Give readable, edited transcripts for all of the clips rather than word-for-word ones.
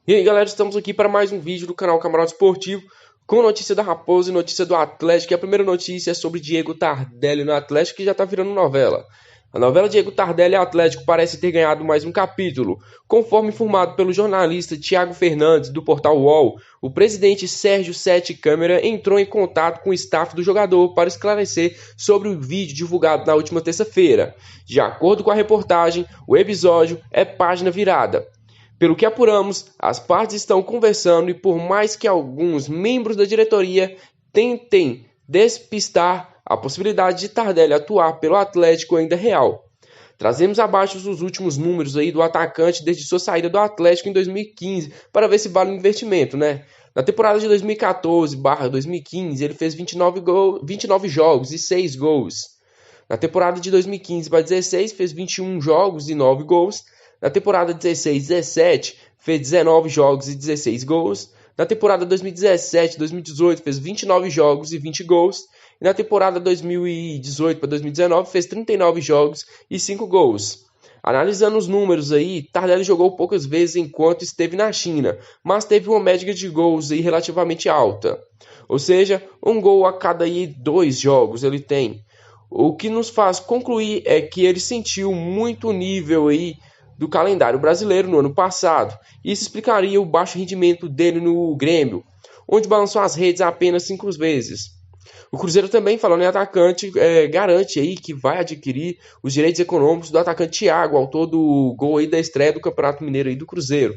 E aí, galera, estamos aqui para mais um vídeo do canal Camarote Esportivo com notícia da Raposa e notícia do Atlético. E a primeira notícia é sobre Diego Tardelli no Atlético, que já está virando novela. A novela Diego Tardelli e Atlético parece ter ganhado mais um capítulo. Conforme informado pelo jornalista Thiago Fernandes, do portal UOL, o presidente Sérgio Sete Câmara entrou em contato com o staff do jogador para esclarecer sobre o vídeo divulgado na última terça-feira. De acordo com a reportagem, o episódio é página virada. Pelo que apuramos, as partes estão conversando e por mais que alguns membros da diretoria tentem despistar, a possibilidade de Tardelli atuar pelo Atlético ainda é real. Trazemos abaixo os últimos números aí do atacante desde sua saída do Atlético em 2015 para ver se vale o investimento, né? Na temporada de 2014/2015 ele fez 29 jogos e 6 gols. Na temporada de 2015/16 fez 21 jogos e 9 gols. Na temporada 16/17 fez 19 jogos e 16 gols. Na temporada 2017/2018 fez 29 jogos e 20 gols. E na temporada 2018/2019 fez 39 jogos e 5 gols. Analisando os números aí, Tardelli jogou poucas vezes enquanto esteve na China, mas teve uma média de gols aí relativamente alta. Ou seja, um gol a cada 2 jogos ele tem. O que nos faz concluir é que ele sentiu muito nível aí do calendário brasileiro no ano passado. Isso explicaria o baixo rendimento dele no Grêmio, onde balançou as redes apenas 5 vezes. O Cruzeiro também, falando em atacante, garante aí que vai adquirir os direitos econômicos do atacante Thiago, autor do gol aí da estreia do Campeonato Mineiro aí do Cruzeiro.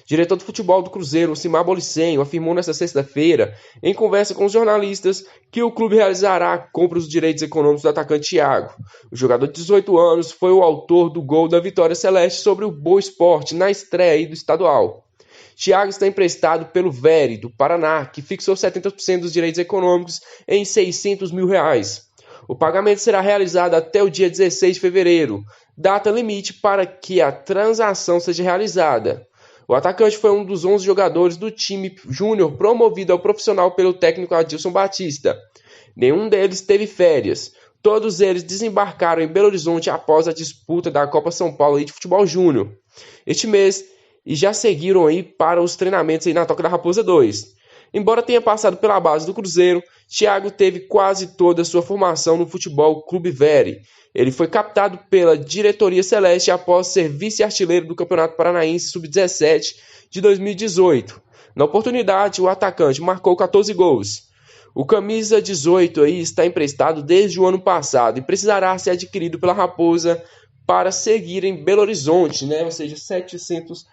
Diretor de futebol do Cruzeiro, Simar Bolicenho, afirmou nesta sexta-feira, em conversa com os jornalistas, que o clube realizará a compra dos direitos econômicos do atacante Thiago. O jogador de 18 anos foi o autor do gol da vitória celeste sobre o Boa Esporte na estreia do estadual. Thiago está emprestado pelo Vere, do Paraná, que fixou 70% dos direitos econômicos em R$600 mil. O pagamento será realizado até o dia 16 de fevereiro, data limite para que a transação seja realizada. O atacante foi um dos 11 jogadores do time júnior promovido ao profissional pelo técnico Adilson Batista. Nenhum deles teve férias. Todos eles desembarcaram em Belo Horizonte após a disputa da Copa São Paulo de Futebol Júnior este mês e já seguiram aí para os treinamentos aí na Toca da Raposa 2. Embora tenha passado pela base do Cruzeiro, Thiago teve quase toda a sua formação no Futebol Clube Vere. Ele foi captado pela diretoria celeste após ser vice-artilheiro do Campeonato Paranaense Sub-17 de 2018. Na oportunidade, o atacante marcou 14 gols. O camisa 18 aí está emprestado desde o ano passado e precisará ser adquirido pela Raposa para seguir em Belo Horizonte, né? Ou seja, 600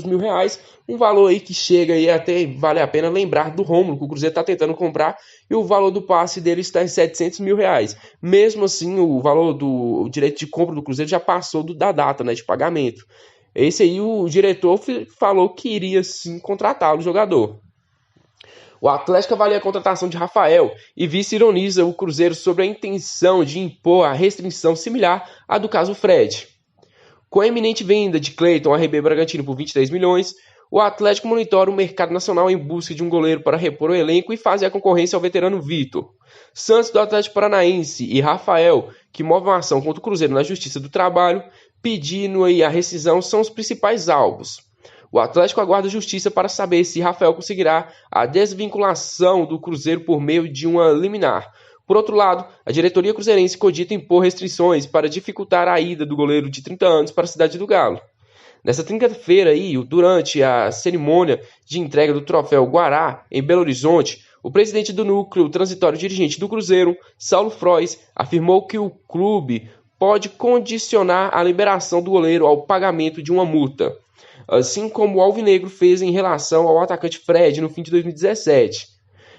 mil reais, um valor aí que chega aí até vale a pena lembrar do Rômulo, que o Cruzeiro está tentando comprar, e o valor do passe dele está em 700 mil reais. Mesmo assim, o valor do direito de compra do Cruzeiro já passou da data, né, de pagamento. Esse aí, o diretor falou que iria sim contratar o jogador. O Atlético avalia a contratação de Rafael e vice ironiza o Cruzeiro sobre a intenção de impor a restrição similar à do caso Fred. Com a eminente venda de Cleiton ao RB Bragantino por 23 milhões, o Atlético monitora o mercado nacional em busca de um goleiro para repor o elenco e fazer a concorrência ao veterano Vitor. Santos do Atlético Paranaense e Rafael, que move uma ação contra o Cruzeiro na Justiça do Trabalho, pedindo aí a rescisão, são os principais alvos. O Atlético aguarda a justiça para saber se Rafael conseguirá a desvinculação do Cruzeiro por meio de uma liminar. Por outro lado, a diretoria cruzeirense cogita impor restrições para dificultar a ida do goleiro de 30 anos para a cidade do Galo. Nessa quinta-feira, durante a cerimônia de entrega do troféu Guará, em Belo Horizonte, o presidente do núcleo transitório dirigente do Cruzeiro, Saulo Frois, afirmou que o clube pode condicionar a liberação do goleiro ao pagamento de uma multa, assim como o Alvinegro fez em relação ao atacante Fred no fim de 2017.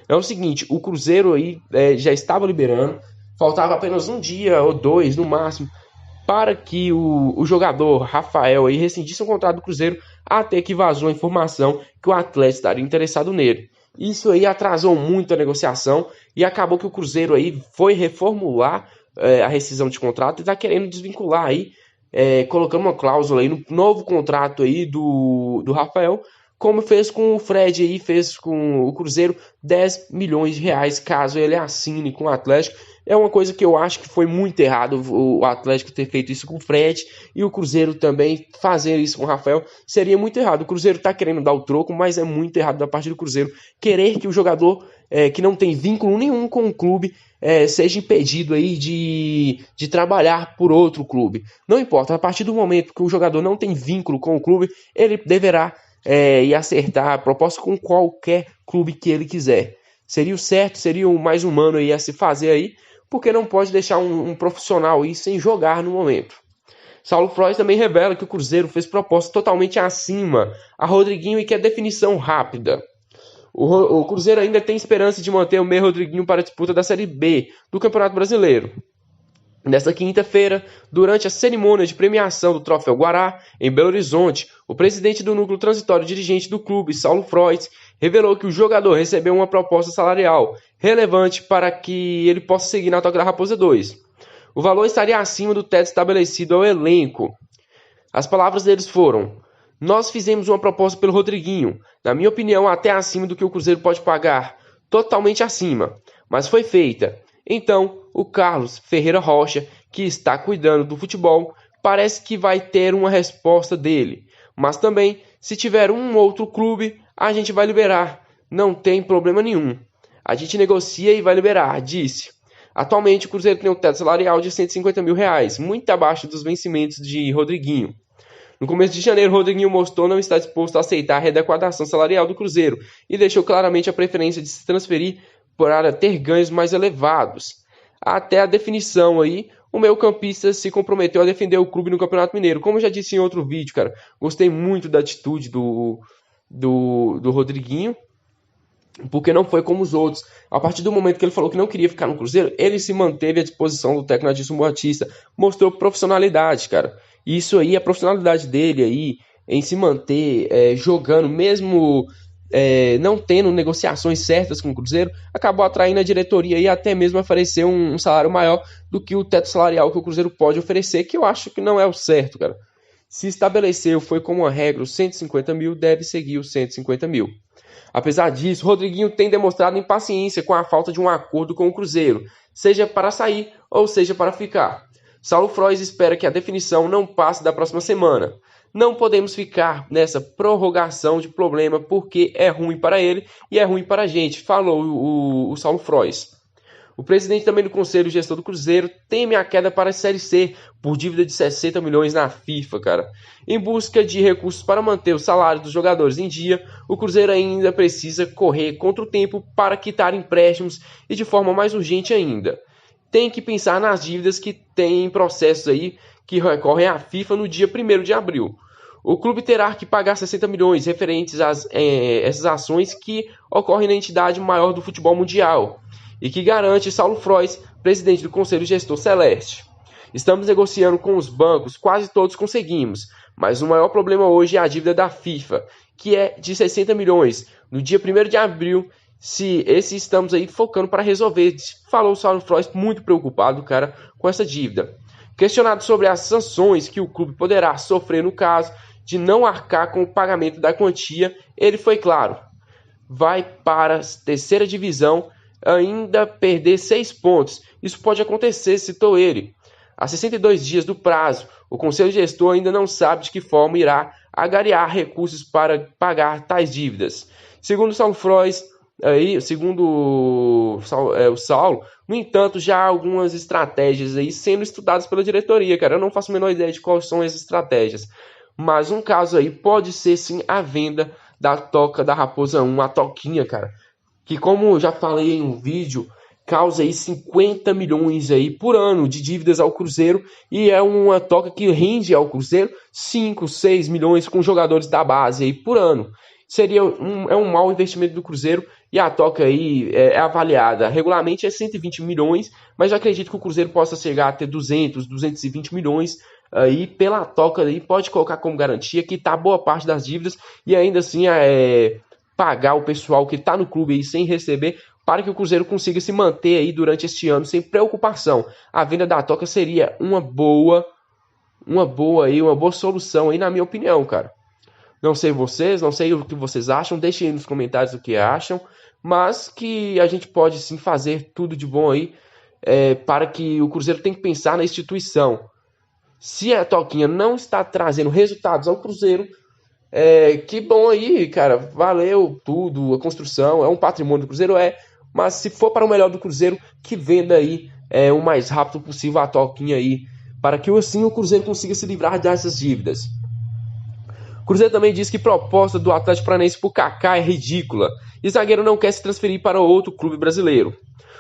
É o seguinte, o Cruzeiro aí já estava liberando, faltava apenas um dia ou 2 no máximo para que o jogador Rafael aí rescindisse o contrato do Cruzeiro, até que vazou a informação que o Atlético estaria interessado nele. Isso aí atrasou muito a negociação e acabou que o Cruzeiro aí foi reformular a rescisão de contrato e está querendo desvincular aí, colocando uma cláusula aí no novo contrato aí do Rafael, como fez com o Fred aí, fez com o Cruzeiro, 10 milhões de reais caso ele assine com o Atlético. É uma coisa que eu acho que foi muito errado o Atlético ter feito isso com o Fred e o Cruzeiro também fazer isso com o Rafael. Seria muito errado. O Cruzeiro tá querendo dar o troco, mas é muito errado da parte do Cruzeiro querer que o jogador que não tem vínculo nenhum com o clube seja impedido aí de trabalhar por outro clube. Não importa, a partir do momento que o jogador não tem vínculo com o clube, ele deverá ir acertar a proposta com qualquer clube que ele quiser. Seria o certo, seria o mais humano aí a se fazer aí, porque não pode deixar um profissional aí sem jogar no momento. Saulo Frois também revela que o Cruzeiro fez proposta totalmente acima a Rodriguinho e quer definição rápida. O Cruzeiro ainda tem esperança de manter o meio Rodriguinho para a disputa da Série B do Campeonato Brasileiro. Nesta quinta-feira, durante a cerimônia de premiação do Troféu Guará, em Belo Horizonte, o presidente do núcleo transitório dirigente do clube, Saulo Frois, revelou que o jogador recebeu uma proposta salarial relevante para que ele possa seguir na Toca da Raposa 2. O valor estaria acima do teto estabelecido ao elenco. As palavras deles foram: "Nós fizemos uma proposta pelo Rodriguinho, na minha opinião até acima do que o Cruzeiro pode pagar, totalmente acima, mas foi feita. Então, o Carlos Ferreira Rocha, que está cuidando do futebol, parece que vai ter uma resposta dele. Mas também, se tiver um outro clube, a gente vai liberar. Não tem problema nenhum. A gente negocia e vai liberar", disse. Atualmente, o Cruzeiro tem um teto salarial de R$150 mil, muito abaixo dos vencimentos de Rodriguinho. No começo de janeiro, Rodriguinho mostrou não estar disposto a aceitar a readequação salarial do Cruzeiro e deixou claramente a preferência de se transferir para ter ganhos mais elevados. Até a definição aí, o meio-campista se comprometeu a defender o clube no Campeonato Mineiro. Como eu já disse em outro vídeo, cara, gostei muito da atitude do Rodriguinho, porque não foi como os outros. A partir do momento que ele falou que não queria ficar no Cruzeiro, ele se manteve à disposição do técnico Adilson Batista, mostrou profissionalidade, cara. Isso aí, a profissionalidade dele aí, em se manter jogando, mesmo não tendo negociações certas com o Cruzeiro, acabou atraindo a diretoria e até mesmo oferecer um salário maior do que o teto salarial que o Cruzeiro pode oferecer, que eu acho que não é o certo, cara. Se estabeleceu, foi como uma regra, os 150 mil, deve seguir os 150 mil. Apesar disso, Rodriguinho tem demonstrado impaciência com a falta de um acordo com o Cruzeiro, seja para sair ou seja para ficar. Saulo Frois espera que a definição não passe da próxima semana. Não podemos ficar nessa prorrogação de problema porque é ruim para ele e é ruim para a gente, falou o Saulo Frois. O presidente também do Conselho Gestor do Cruzeiro teme a queda para a Série C por dívida de 60 milhões na FIFA, cara. Em busca de recursos para manter o salário dos jogadores em dia, o Cruzeiro ainda precisa correr contra o tempo para quitar empréstimos e de forma mais urgente ainda. Tem que pensar nas dívidas que tem em processos aí que recorrem à FIFA no dia 1º de abril. O clube terá que pagar 60 milhões referentes a essas ações que ocorrem na entidade maior do futebol mundial e que garante Saulo Frois, presidente do Conselho Gestor Celeste. Estamos negociando com os bancos, quase todos conseguimos, mas o maior problema hoje é a dívida da FIFA, que é de 60 milhões. No dia 1º de abril, estamos aí focando para resolver, falou o Saulo Frois, muito preocupado, cara, com essa dívida. Questionado sobre as sanções que o clube poderá sofrer no caso de não arcar com o pagamento da quantia, ele foi claro: vai para a 3ª divisão, ainda perder 6 pontos. Isso pode acontecer, citou ele. Há 62 dias do prazo, o Conselho Gestor ainda não sabe de que forma irá agariar recursos para pagar tais dívidas. Segundo o Saulo Frois, o Saulo, no entanto, já há algumas estratégias aí sendo estudadas pela diretoria, cara. Eu não faço a menor ideia de quais são as estratégias. Mas um caso aí pode ser sim a venda da Toca da Raposa 1, a Toquinha, cara. Que, como eu já falei em um vídeo, causa aí 50 milhões aí por ano de dívidas ao Cruzeiro e é uma toca que rende ao Cruzeiro 5, 6 milhões com jogadores da base aí por ano. Seria um mau investimento do Cruzeiro e a toca aí é avaliada. Regularmente é 120 milhões, mas eu acredito que o Cruzeiro possa chegar a ter 200, 220 milhões aí pela toca aí, pode colocar como garantia que tá boa parte das dívidas e ainda assim pagar o pessoal que está no clube aí sem receber, para que o Cruzeiro consiga se manter aí durante este ano sem preocupação. A venda da Toca seria uma boa solução aí, na minha opinião, cara. Não sei vocês, não sei o que vocês acham, deixem aí nos comentários o que acham, mas que a gente pode sim fazer tudo de bom aí, para que o Cruzeiro tem que pensar na instituição. Se a Toquinha não está trazendo resultados ao Cruzeiro, que bom aí, cara, valeu tudo, a construção, é um patrimônio do Cruzeiro, mas se for para o melhor do Cruzeiro, que venda aí o mais rápido possível a Toquinha aí, para que assim o Cruzeiro consiga se livrar dessas dívidas. O Cruzeiro também diz que proposta do Atlético Paranaense por Kaká é ridícula e o zagueiro não quer se transferir para outro clube brasileiro.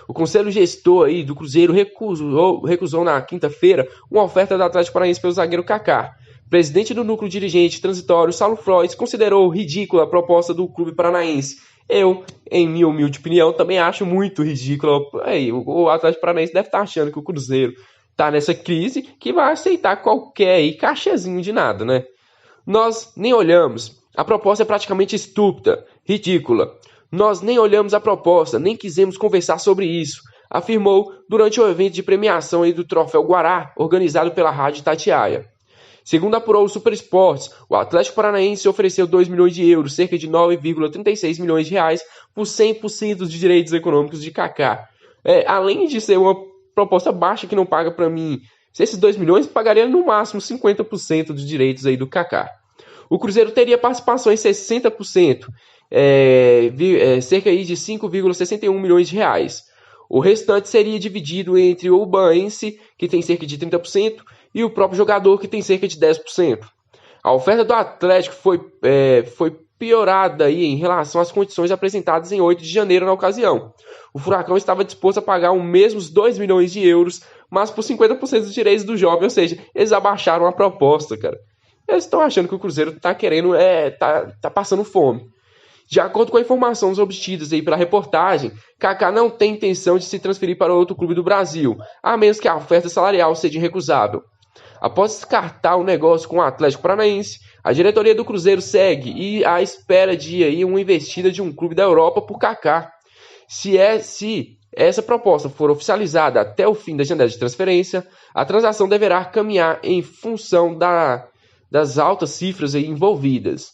O conselho gestor aí do Cruzeiro recusou na quinta-feira uma oferta do Atlético Paranaense pelo zagueiro Kaká. O presidente do núcleo dirigente transitório, Saulo Frois, considerou ridícula a proposta do clube paranaense. Eu, em minha humilde opinião, também acho muito ridícula. O Atlético Paranaense deve estar achando que o Cruzeiro está nessa crise que vai aceitar qualquer aí cachezinho de nada, né? Nós nem olhamos. A proposta é praticamente estúpida, ridícula. Nós nem olhamos a proposta, nem quisemos conversar sobre isso, afirmou durante o evento de premiação aí do Troféu Guará, organizado pela Rádio Itatiaia. Segundo apurou o Super Esportes, o Atlético Paranaense ofereceu 2 milhões de euros, cerca de 9,36 milhões de reais, por 100% dos direitos econômicos de Kaká. Além de ser uma proposta baixa que não paga para mim, se esses 2 milhões, pagaria no máximo 50% dos direitos aí do Kaká. O Cruzeiro teria participação em 60%, cerca aí de 5,61 milhões de reais. O restante seria dividido entre o Ubaense, que tem cerca de 30%, e o próprio jogador, que tem cerca de 10%. A oferta do Atlético foi piorada aí em relação às condições apresentadas em 8 de janeiro na ocasião. O Furacão estava disposto a pagar os mesmos 2 milhões de euros, mas por 50% dos direitos do jovem, ou seja, eles abaixaram a proposta, cara. Eles estão achando que o Cruzeiro está querendo, tá passando fome. De acordo com informações obtidas aí pela reportagem, Kaká não tem intenção de se transferir para outro clube do Brasil, a menos que a oferta salarial seja irrecusável. Após descartar o negócio com o Atlético Paranaense, a diretoria do Cruzeiro segue à espera de aí uma investida de um clube da Europa por Kaká. Se essa proposta for oficializada até o fim da janela de transferência, a transação deverá caminhar em função das altas cifras aí envolvidas.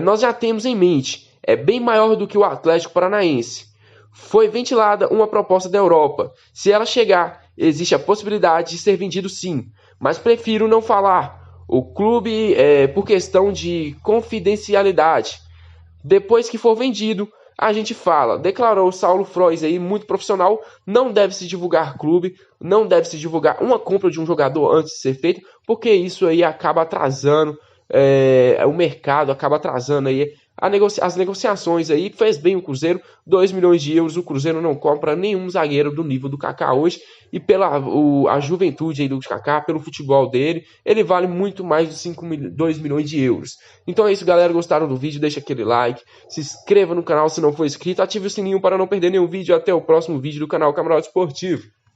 Nós já temos em mente, é bem maior do que o Atlético Paranaense. Foi ventilada uma proposta da Europa. Se ela chegar, existe a possibilidade de ser vendido sim, mas prefiro não falar. O clube, por questão de confidencialidade. Depois que for vendido, a gente fala, declarou Saulo Frois aí, muito profissional. Não deve se divulgar clube, não deve se divulgar uma compra de um jogador antes de ser feita, porque isso aí acaba atrasando o mercado, acaba atrasando aí as negociações aí. Fez bem o Cruzeiro, 2 milhões de euros, o Cruzeiro não compra nenhum zagueiro do nível do Kaká hoje, e pela a juventude aí do Kaká, pelo futebol dele, ele vale muito mais de 2 milhões de euros. Então é isso, galera, gostaram do vídeo, deixa aquele like, se inscreva no canal se não for inscrito, ative o sininho para não perder nenhum vídeo, até o próximo vídeo do canal Camarote Esportivo.